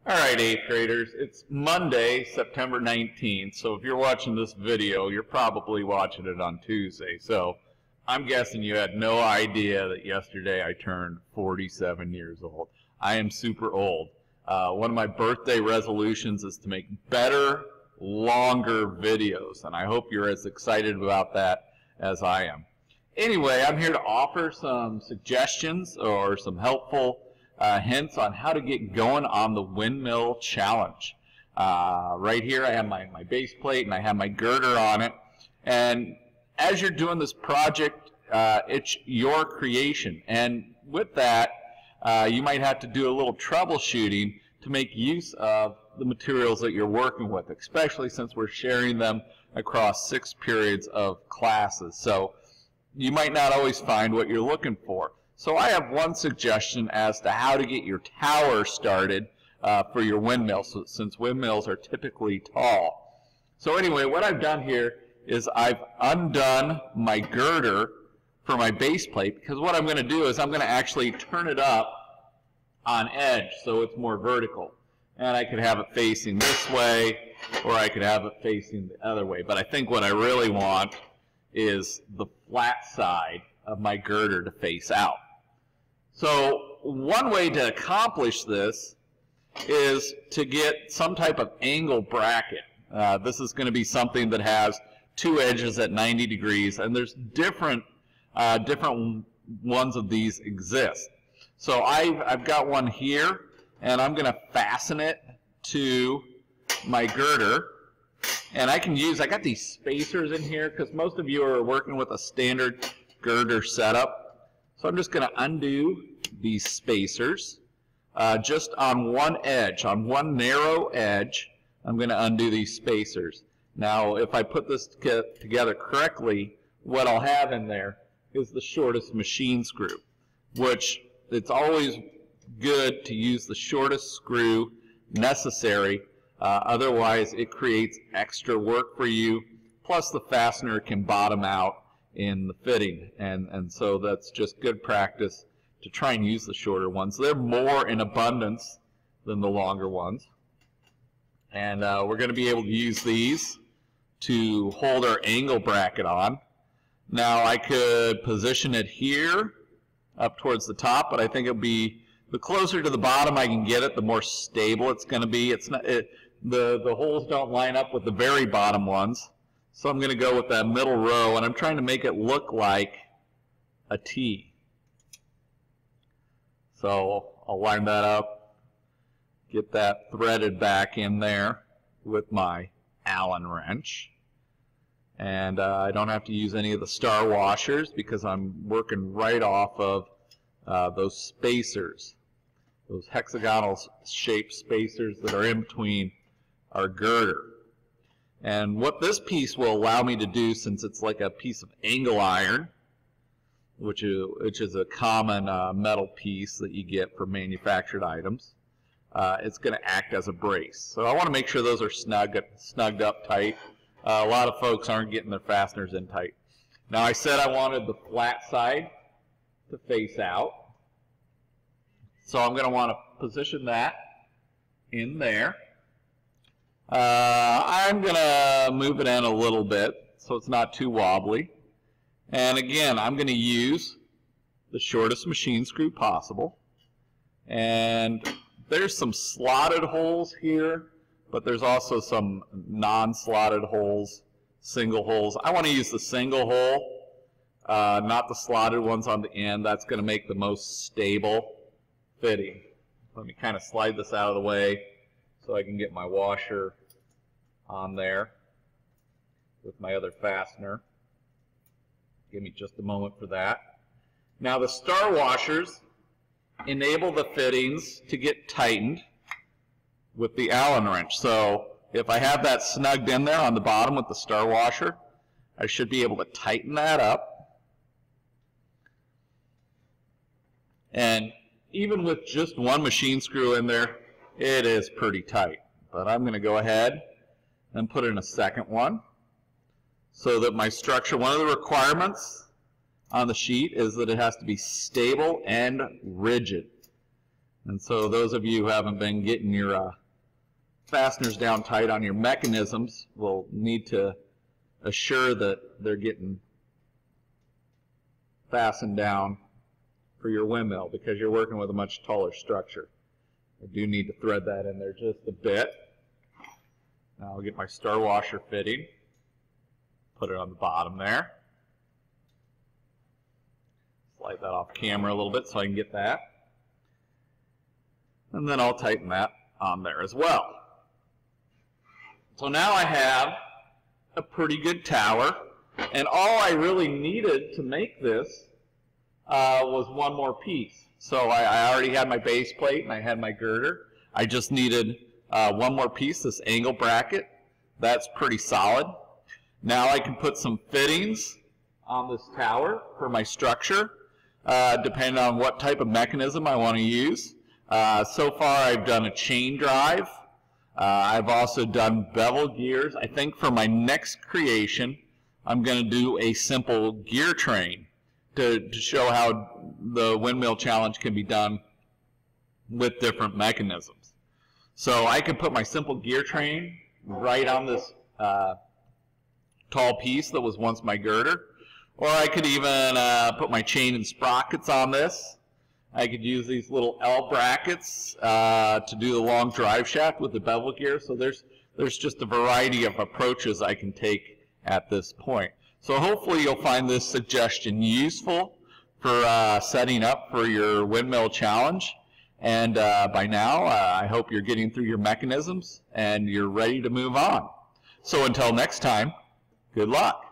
All right, 8th graders, it's Monday, September 19th, so if you're watching this video, you're probably watching it on Tuesday. So I'm guessing you had no idea that yesterday I turned 47 years old. I am super old. One of my birthday resolutions is to make better, longer videos, and I hope you're as excited about that as I am. Anyway, I'm here to offer some suggestions or some helpful hints on how to get going on the windmill challenge. Right here I have my base plate and I have my girder on it, and as you're doing this project, it's your creation, and with that you might have to do a little troubleshooting to make use of the materials that you're working with, especially since we're sharing them across 6 periods of classes. So you might not always find what you're looking for. So I have one suggestion as to how to get your tower started for your windmill, since windmills are typically tall. So anyway, what I've done here is I've undone my girder for my base plate, because what I'm going to do is I'm going to actually turn it up on edge so it's more vertical. And I could have it facing this way, or I could have it facing the other way. But I think what I really want is the flat side of my girder to face out. So one way to accomplish this is to get some type of angle bracket. This is going to be something that has 2 edges at 90 degrees, and there's different ones of these exist. So I've got one here, and I'm going to fasten it to my girder. And I got these spacers in here because most of you are working with a standard girder setup. So I'm just going to undo these spacers just on one edge, on one narrow edge. I'm going to undo these spacers. Now, if I put this together correctly, what I'll have in there is the shortest machine screw, which it's always good to use the shortest screw necessary. Otherwise, it creates extra work for you, plus the fastener can bottom out in the fitting, and so that's just good practice to try and use the shorter ones. They're more in abundance than the longer ones, and we're going to be able to use these to hold our angle bracket on. Now I could position it here up towards the top, but I think it'll be the closer to the bottom I can get it, the more stable it's going to be. The holes don't line up with the very bottom ones, so I'm going to go with that middle row, and I'm trying to make it look like a T. So I'll line that up, get that threaded back in there with my Allen wrench, and I don't have to use any of the star washers because I'm working right off of those spacers, those hexagonal shaped spacers that are in between our girder. And what this piece will allow me to do, since it's like a piece of angle iron, which is a common metal piece that you get for manufactured items, it's going to act as a brace. So I want to make sure those are snugged up tight. A lot of folks aren't getting their fasteners in tight. Now I said I wanted the flat side to face out, so I'm going to want to position that in there. I'm going to move it in a little bit so it's not too wobbly. And again, I'm going to use the shortest machine screw possible. And there's some slotted holes here, but there's also some non-slotted holes, single holes. I want to use the single hole, not the slotted ones on the end. That's going to make the most stable fitting. Let me kind of slide this out of the way so I can get my washer on there with my other fastener. Give me just a moment for that. Now the star washers enable the fittings to get tightened with the Allen wrench. So if I have that snugged in there on the bottom with the star washer, I should be able to tighten that up. And even with just one machine screw in there, it is pretty tight. But I'm going to go ahead and put in a second one so that my structure, one of the requirements on the sheet is that it has to be stable and rigid. And so those of you who haven't been getting your fasteners down tight on your mechanisms will need to assure that they're getting fastened down for your windmill, because you're working with a much taller structure. I do need to thread that in there just a bit. Now I'll get my star washer fitting, put it on the bottom there. Slide that off camera a little bit so I can get that. And then I'll tighten that on there as well. So now I have a pretty good tower, and all I really needed to make this was one more piece. So I already had my base plate and I had my girder. I just needed one more piece, this angle bracket. That's pretty solid. Now I can put some fittings on this tower for my structure, depending on what type of mechanism I want to use. So far I've done a chain drive. I've also done bevel gears. I think for my next creation I'm going to do a simple gear train to show how the windmill challenge can be done with different mechanisms. So I can put my simple gear train right on this tall piece that was once my girder, or I could even put my chain and sprockets on this. I could use these little L brackets to do the long drive shaft with the bevel gear. So there's just a variety of approaches I can take at this point. So hopefully you'll find this suggestion useful for setting up for your windmill challenge. And by now, I hope you're getting through your mechanisms and you're ready to move on. So until next time, good luck.